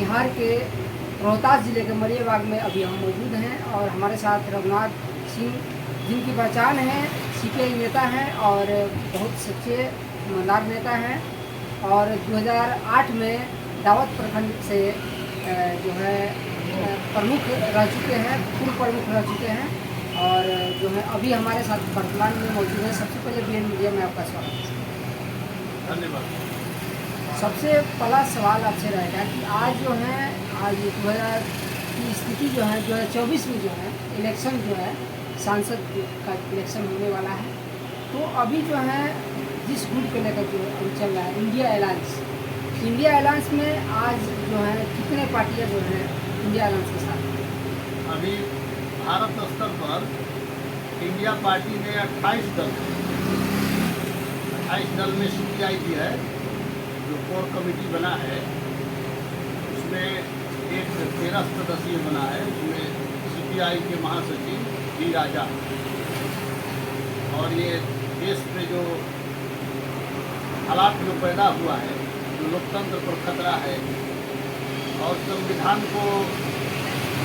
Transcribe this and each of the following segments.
बिहार के रोहतास ज़िले के मलियाबाग में अभी हम मौजूद हैं और हमारे साथ रघुनाथ सिंह, जिनकी पहचान है सीपीआई नेता हैं और बहुत सच्चे ईमानदार नेता हैं और 2008 में दावत प्रखंड से जो है प्रमुख रह चुके हैं, पूर्व प्रमुख रह चुके हैं और जो है अभी हमारे साथ वर्तमान में मौजूद है। सबसे पहले BN मीडिया में आपका स्वागत है। धन्यवाद। सबसे पहला सवाल आपसे रहेगा कि आज जो है आज 2000 की स्थिति जो है 2024 में जो है इलेक्शन जो है सांसद का इलेक्शन होने वाला है, तो अभी जो है जिस गुट को लेकर जो अभी चल रहा है इंडिया अलायंस में आज जो है कितने पार्टियां जो है इंडिया अलायंस के साथ हैं? अभी भारत स्तर पर इंडिया पार्टी ने 28 दल में सीपीआई की है, जो कोर कमेटी बना है उसमें एक 13 सदस्यीय बना है, उसमें सीपीआई के महासचिव डी राजा और ये देश में जो हालात जो पैदा हुआ है, जो लोकतंत्र पर खतरा है और संविधान को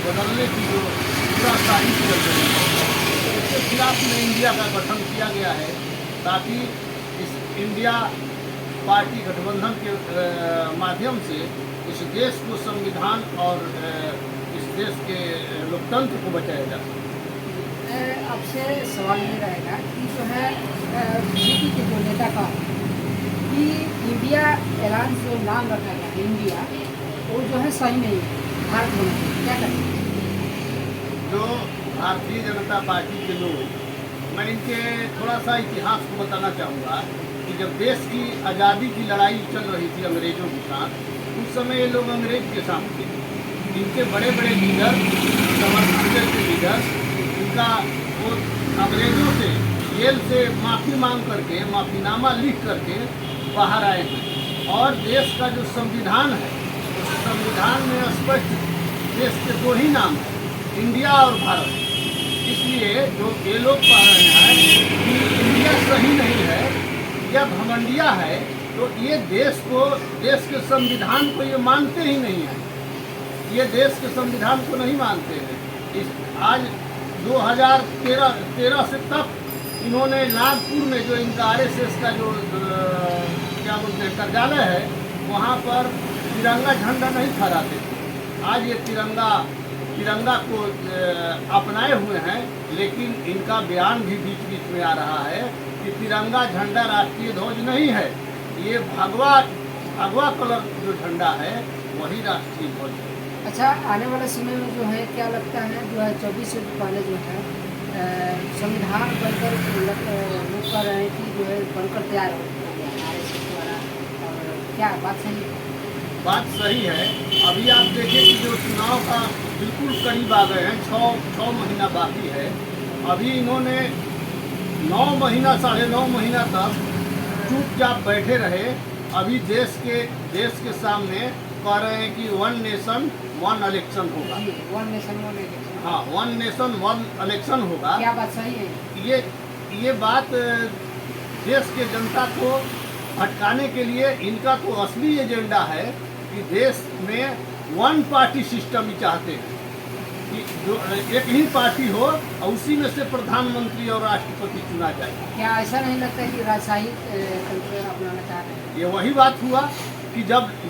बदलने की जो पूरा साजिश चल रही है, उसके खिलाफ में इंडिया का गठन किया गया है ताकि इस इंडिया पार्टी गठबंधन के माध्यम से इस देश को संविधान और इस देश के लोकतंत्र को बचाया जा सके। आपसे सवाल ये रहेगा कि जो है बीजेपी के जो नेता का कि इंडिया अलायंस जो नाम रखा गया है इंडिया, वो जो है सही नहीं है, भारत होना चाहिए, क्या करें? जो भारतीय जनता पार्टी के लोग, मैं इनके थोड़ा सा इतिहास को बताना चाहूँगा कि जब देश की आज़ादी की लड़ाई चल रही थी अंग्रेज़ों के साथ, उस समय ये लोग अंग्रेज के साथ थे। इनके बड़े बड़े लीडर, समर्थन के लीडर, इनका वो अंग्रेज़ों से जेल से माफ़ी मांग करके, माफ़ीनामा लिख करके बाहर आए हैं और देश का जो संविधान है, उस संविधान में स्पष्ट देश के दो ही नाम हैं, इंडिया और भारत। इसलिए जो ये लोग कह रहे हैं कि इंडिया सही नहीं है, यह घमंडिया है, तो ये देश के संविधान को ये मानते ही नहीं है, ये देश के संविधान को नहीं मानते हैं। आज 2013 से तक इन्होंने नागपुर में जो इनका RSS का जो क्या बोलते हैं कार्यालय है, वहाँ पर तिरंगा झंडा नहीं फहराते थे। आज ये तिरंगा को अपनाए हुए हैं, लेकिन इनका बयान भी बीच बीच में आ रहा है कि तिरंगा झंडा राष्ट्रीय ध्वज नहीं है, ये भगवा कलर जो झंडा है वही राष्ट्रीय ध्वज है। अच्छा, आने वाले समय में जो है क्या लगता है 2024 से पहले जो है संविधान बनकर लोग कह रहे हैं कि जो है बनकर तैयार हो गया RSS द्वारा, और क्या बात सही है? बात सही है। अभी आप देखिए कि जो चुनाव का बिल्कुल करीब आ गए हैं, 6 महीना बाकी है। अभी इन्होंने 9 महीना 9.5 महीना तक चुपचाप बैठे रहे। अभी देश के सामने कह रहे हैं कि 1 नेशन 1 इलेक्शन होगा। 1 नेशन 1 इलेक्शन, हाँ, 1 नेशन 1 इलेक्शन होगा। क्या बात सही है? ये बात देश के जनता को भटकाने के लिए इनका तो असली एजेंडा है कि देश में 1 पार्टी सिस्टम ही चाहते हैं कि जो एक ही पार्टी हो और उसी में से प्रधानमंत्री और राष्ट्रपति चुना जाए। क्या ऐसा नहीं लगता कि राजशाही तंत्र अपनाना चाह रहे हैं? ये वही बात हुआ कि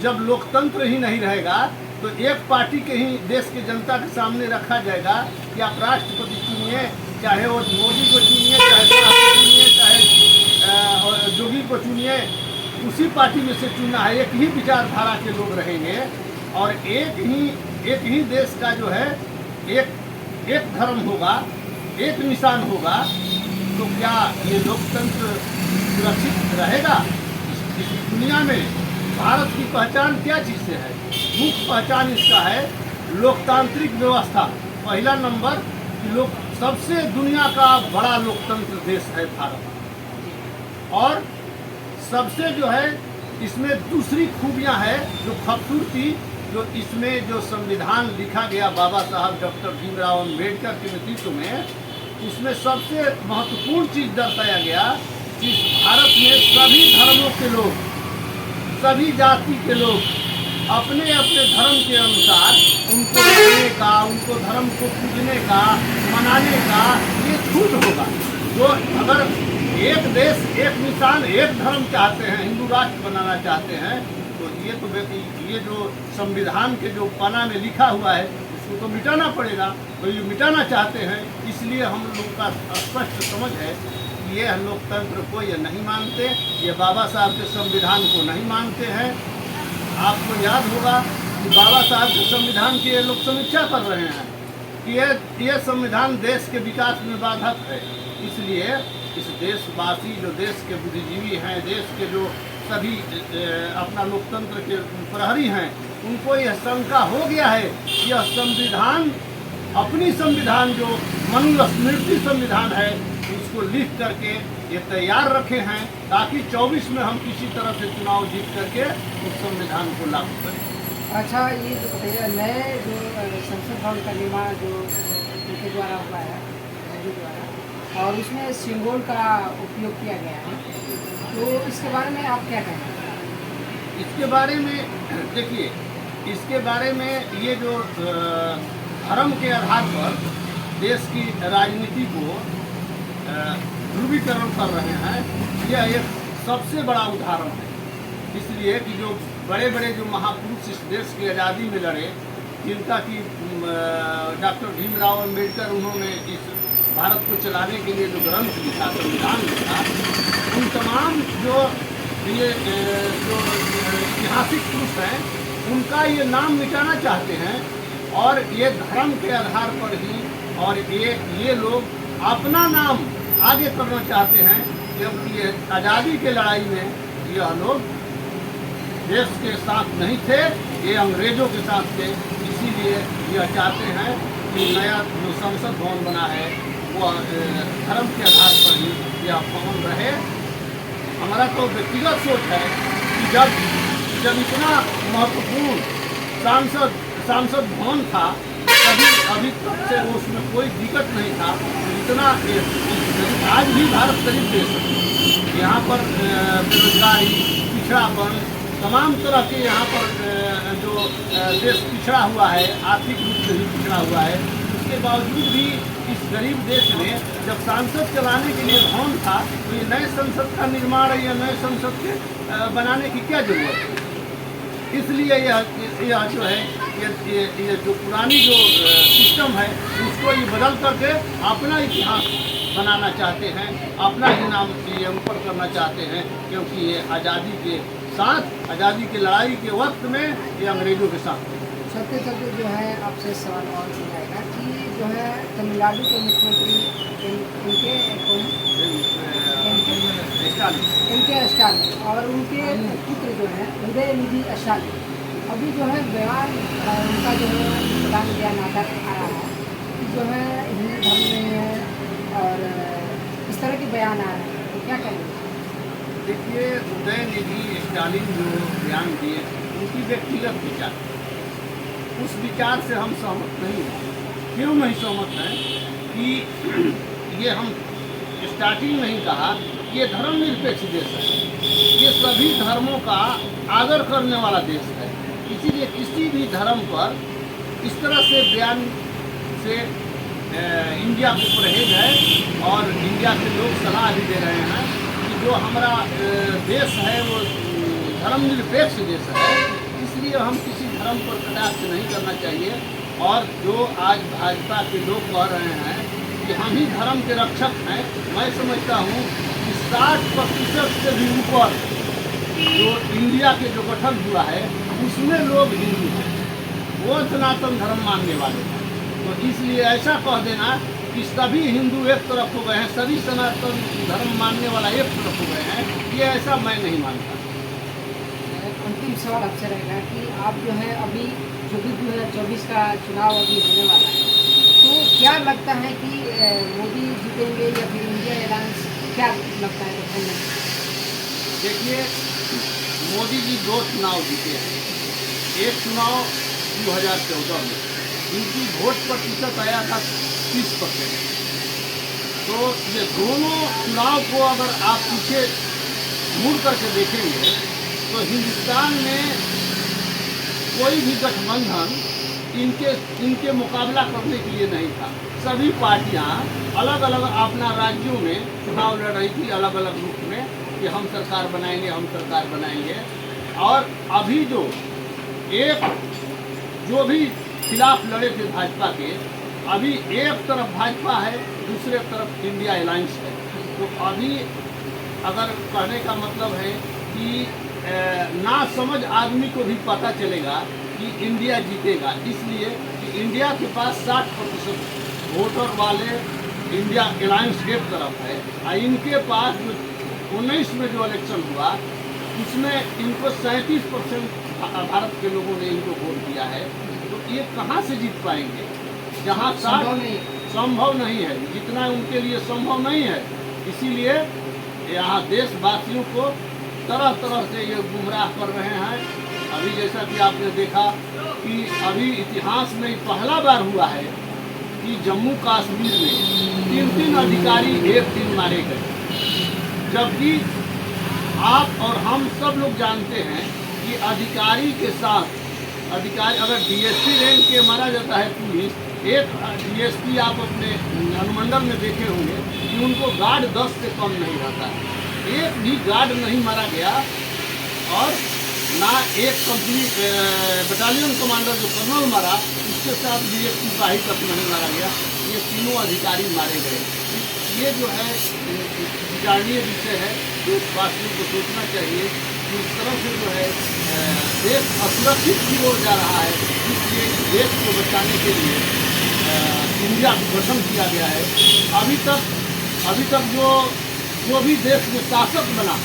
जब लोकतंत्र ही नहीं रहेगा तो एक पार्टी के ही देश के जनता के सामने रखा जाएगा कि आप राष्ट्रपति चुनिए, चाहे वो मोदी को चुनिए, चाहे शाह को चुनिए, चाहे जोगी को चुनिए, उसी पार्टी में से चुनना है। एक ही विचारधारा के लोग रहेंगे और एक ही देश का जो है एक धर्म होगा, एक निशान होगा, तो क्या ये लोकतंत्र सुरक्षित रहेगा? इस दुनिया में भारत की पहचान क्या चीज़ से है? मुख्य पहचान इसका है लोकतांत्रिक व्यवस्था। पहला नंबर कि सबसे दुनिया का बड़ा लोकतंत्र देश है भारत, और सबसे जो है इसमें दूसरी खूबियां है जो खूबसूरती, जो इसमें जो संविधान लिखा गया बाबा साहब डॉक्टर भीमराव अम्बेडकर के नेतृत्व में, उसमें सबसे महत्वपूर्ण चीज़ दर्शाया गया कि भारत में सभी धर्मों के लोग, सभी जाति के लोग अपने अपने धर्म के अनुसार उनको रहने का, उनको धर्म को पूजने का, मनाने का ये छूट होगा। जो अगर एक देश, एक निशान, एक धर्म चाहते हैं, हिंदू राष्ट्र बनाना चाहते हैं, तो ये जो संविधान के जो पन्ना में लिखा हुआ है उसको तो मिटाना पड़ेगा। तो ये मिटाना चाहते हैं, इसलिए हम लोग का स्पष्ट समझ है कि ये लोकतंत्र को ये नहीं मानते, ये बाबा साहब के संविधान को नहीं मानते हैं। आपको याद होगा कि बाबा साहब के संविधान की ये लोग समीक्षा कर रहे हैं कि ये संविधान देश के विकास में बाधक है। इसलिए इस देशवासी, जो देश के बुद्धिजीवी हैं, देश के जो सभी अपना लोकतंत्र के प्रहरी हैं, उनको यह शंका हो गया है कि यह संविधान, अपनी संविधान जो मनुस्मृति संविधान है, उसको लिख करके ये तैयार रखे हैं ताकि 24 में हम किसी तरह से चुनाव जीत करके उस संविधान को लागू करें। अच्छा, ये जो बताइए, नए जो संसद भवन का निर्माण जो उनके द्वारा हुआ है, मोदी द्वारा, और उसमें सिंबल का उपयोग किया गया है, तो इसके बारे में आप क्या कहेंगे? इसके बारे में देखिए, इसके बारे में ये जो धर्म के आधार पर देश की राजनीति को ध्रुवीकरण कर रहे हैं, यह एक सबसे बड़ा उदाहरण है। इसलिए कि जो बड़े बड़े जो महापुरुष इस देश की आज़ादी में लड़े, जिनका कि डॉक्टर भीमराव अम्बेडकर, उन्होंने इस भारत को चलाने के लिए जो ग्रंथ लिखा, संविधान लिखा, उन तमाम जो ये जो ऐतिहासिक पुरुष हैं, उनका ये नाम मिटाना चाहते हैं और ये धर्म के आधार पर ही, और ये लोग अपना नाम आगे करना चाहते हैं, क्योंकि ये आज़ादी के लड़ाई में यह लोग देश के साथ नहीं थे, ये अंग्रेजों के साथ थे। इसीलिए यह चाहते हैं कि नया जो संसद भवन बना है वह धर्म के आधार पर ही यह भवन रहे। हमारा तो व्यक्तिगत सोच है कि जब इतना महत्वपूर्ण सांसद भवन था, अभी तक से उसमें कोई दिक्कत नहीं था। इतना आज भी भारत गरीब देश है, यहाँ पर बेरोजगारी, पिछड़ापन, तमाम तरह के यहाँ पर जो देश पिछड़ा हुआ है, आर्थिक रूप से भी पिछड़ा हुआ है, उसके बावजूद भी इस गरीब देश में जब सांसद चलाने के लिए भवन था, तो ये नए संसद का निर्माण या नए संसद के बनाने की क्या जरूरत है? इसलिए यह जो है ये जो पुरानी जो सिस्टम है, उसको ये बदल करके अपना इतिहास बनाना चाहते हैं, अपना ही नाम ये ऊपर करना चाहते हैं, क्योंकि ये आज़ादी के साथ, आज़ादी की लड़ाई के वक्त में ये अंग्रेजों के साथ। चलते चलते जो है आपसे सवाल और जाएगा कि जो है तमिलनाडु के मुख्यमंत्री इनके स्टालिन और उनके पुत्र जो है उदयनिधि स्टालिन, अभी जो है बयान उनका जो है प्रधान किया नाटक आ रहा है कि जो है हिंदू धर्म में है और इस तरह के बयान आ रहे हैं, तो क्या कहेंगे? देखिए, उदयनिधि स्टालिन जो बयान दिए, उनकी व्यक्तिगत विचार, उस विचार से हम सहमत नहीं हैं। क्यों नहीं सहमत हैं? कि ये हम स्टार्टिंग में ही कहा, ये धर्मनिरपेक्ष देश है, ये सभी धर्मों का आदर करने वाला देश है। इसीलिए किसी भी धर्म पर इस तरह से बयान से इंडिया को परहेज है, और इंडिया के लोग सलाह भी दे रहे हैं कि जो हमारा देश है वो धर्मनिरपेक्ष देश है, इसलिए हम किसी धर्म पर कटाक्ष नहीं करना चाहिए। और जो आज भाजपा के लोग कह रहे हैं कि हम ही धर्म के रक्षक हैं, मैं समझता हूँ कि 60% से भी ऊपर जो इंडिया के जो गठन हुआ है उसमें लोग हिंदू हैं, वो सनातन धर्म मानने वाले हैं। तो इसलिए ऐसा कह देना कि सभी हिंदू एक तरफ हो गए हैं, सभी सनातन धर्म मानने वाला एक तरफ हो गए हैं, ये ऐसा मैं नहीं मानता। अंतिम सवाल आपसे रहेगा कि आप जो है अभी जो भी 2024 का चुनाव अभी होने वाला है, तो क्या लगता है कि मोदी जीतेंगे या फिर इंडिया अलायंस, क्या लगता है गठबंधन? देखिए, मोदी जी 2 चुनाव जीते हैं। एक चुनाव 2014 में इनकी वोट प्रतिशत आया था 30%। तो ये दोनों चुनाव को अगर आप पीछे मुड़ करके देखेंगे तो हिंदुस्तान में कोई भी गठबंधन इनके मुकाबला करने के लिए नहीं था। सभी पार्टियां अलग अलग अपना राज्यों में चुनाव लड़ रही थी, अलग अलग रूप में, कि हम सरकार बनाएंगे, हम सरकार बनाएंगे। और अभी जो भी खिलाफ लड़े थे भाजपा के, अभी एक तरफ भाजपा है, दूसरे तरफ इंडिया अलायंस है। तो अभी अगर कहने का मतलब है कि ना समझ आदमी को भी पता चलेगा कि इंडिया जीतेगा, इसलिए कि इंडिया के पास 60% वोटर वाले इंडिया अलायंस के तरफ है। और इनके पास 19 में जो इलेक्शन हुआ उसमें इनको 37% भारत के लोगों ने इनको वोट दिया है। तो ये कहाँ से जीत पाएंगे, जहाँ संभव नहीं है, जितना उनके लिए संभव नहीं है। इसीलिए यहाँ देशवासियों को तरह तरह से ये गुमराह कर रहे हैं। अभी जैसा कि आपने देखा कि अभी इतिहास में पहला बार हुआ है कि जम्मू कश्मीर में 3 अधिकारी एक दिन मारे गए, जबकि आप और हम सब लोग जानते हैं कि अधिकारी के साथ अगर डीएसपी रैंक के मारा जाता है पुलिस, एक डीएसपी आप अपने अनुमंडल में देखे होंगे कि उनको गार्ड 10 से कम नहीं रहता है। एक भी गार्ड नहीं मारा गया, और ना एक कंपनी बटालियन कमांडर जो कर्नल मारा उसके साथ भी एक सिपाही तक नहीं मारा गया। ये तीनों अधिकारी मारे गए। ये जो है विचारणीय विषय है, देशवासियों को सोचना चाहिए कि इस तरह से जो है देश असुरक्षित की ओर जा रहा है। इसलिए देश को बचाने के लिए इंडिया का गठन किया गया है। अभी तक जो भी देश में शासक बना,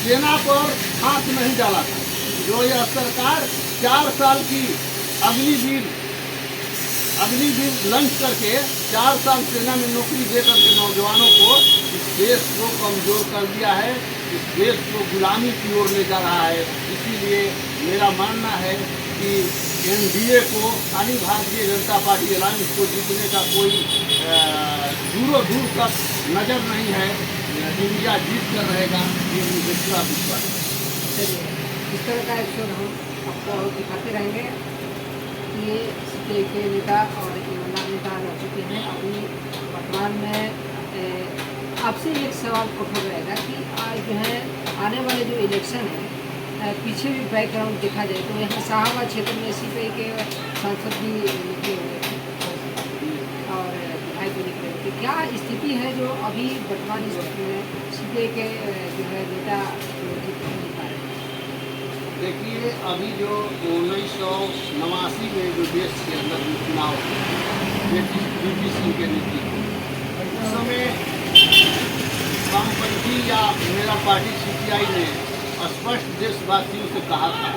सेना पर हाथ नहीं डाला था। जो यह सरकार 4 साल की अग्निवीर लंच करके 4 साल सेना में नौकरी दे करके नौजवानों को इस देश को कमजोर कर दिया है, इस देश को गुलामी की ओर ले जा रहा है। इसीलिए मेरा मानना है कि एनडीए को, यानी भारतीय जनता पार्टी अलायंस को जीतने का कोई दूर तक नज़र नहीं है। इंडिया जीत कर रहेगा, ये मुझे पूरा विश्वास है। चलिए, इस तरह का एपिसोड हम आपको दिखाते रहेंगे कि ये सीपीआई के नेता और ईमानदार नेता रह चुके हैं। अभी वर्तमान में आपसे एक सवाल उठा रहेगा कि आज जो है आने वाले जो इलेक्शन है, पीछे भी बैकग्राउंड देखा जाए तो यहाँ शाहबाद क्षेत्र में सीपीआई के सांसद भी निकले हुए थे और विधायक भी निकले हुए थे। क्या स्थिति है जो अभी वर्तमान स्थिति में सीपीआई के जो है नेता जीत नहीं पा रहे? देखिए, अभी जो 1989 में जो देश के अंदर जो चुनाव वीपी सिंह के नेतृत्व, उस समय वामपंथी या मेरा पार्टी सीपीआई ने स्पष्ट देशवासियों से कहा था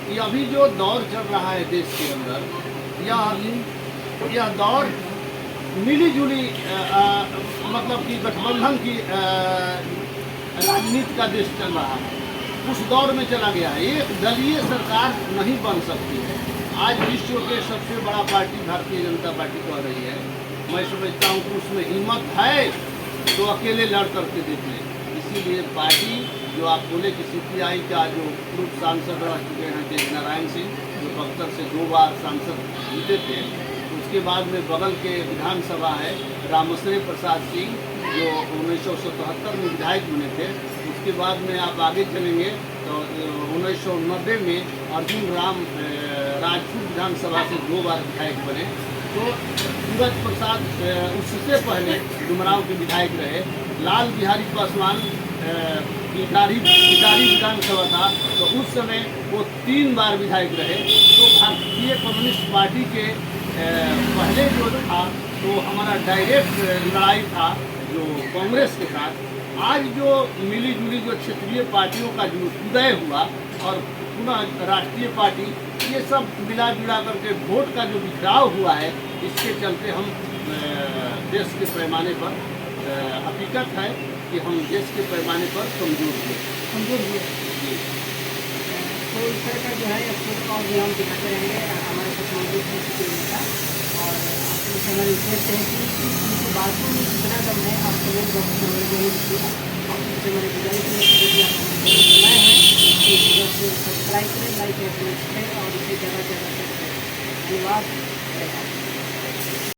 कि अभी जो दौर चल रहा है देश के अंदर, यह दौर मिली जुली मतलब कि गठबंधन की राजनीति का देश चल रहा है, उस दौर में चला गया है। एक दलीय सरकार नहीं बन सकती है। आज विश्व के सबसे बड़ा पार्टी भारतीय जनता पार्टी कह रही है। मैं समझता हूँ कि उसमें हिम्मत है तो अकेले लड़ करके देख लें। इसीलिए पार्टी जो आप बोले कि सीपीआई का जो पूर्व सांसद रह चुके हैं तेज नारायण सिंह, जो बख्तर से 2 बार सांसद जीते थे, उसके बाद में बगल के विधानसभा है रामश्री प्रसाद सिंह जो 1977 में विधायक बने थे। उसके बाद में आप आगे चलेंगे तो 1990 में अर्जुन राम राजपुर विधानसभा से 2 बार विधायक बने। तो सूरज प्रसाद उससे पहले डुमरांव के विधायक रहे। लाल बिहारी पासवान भिखारी विधानसभा था, तो उस समय वो 3 बार विधायक रहे। तो भारतीय कम्युनिस्ट पार्टी के पहले जो था तो हमारा डायरेक्ट लड़ाई था जो कांग्रेस के साथ। आज जो मिली जुली जो क्षेत्रीय पार्टियों का जो उदय हुआ और पुनः राष्ट्रीय पार्टी, ये सब मिला जुला करके वोट का जो बिखराव हुआ है, इसके चलते हम देश के पैमाने पर हकीकत है कि हम देश के पैमाने पर कमजोर हुए। तो इस तरह का जो है एपिसोड और भी हम दिखाते रहेंगे। हमारे साथ मौजूद है सीपीआई नेता और आपको समझ रिक्वेस्ट है कि उनकी बातों में कितना दम है आप कमेंट बॉक्स में जरूर लिखिएगा। और उनसे हमारी गुजारिश है कि यदि आप नए हैं तो वीडियो को सब्सक्राइब करें, लाइक को अपने करें और इसे ज़्यादा से ज़्यादा शेयर करें। धन्यवाद।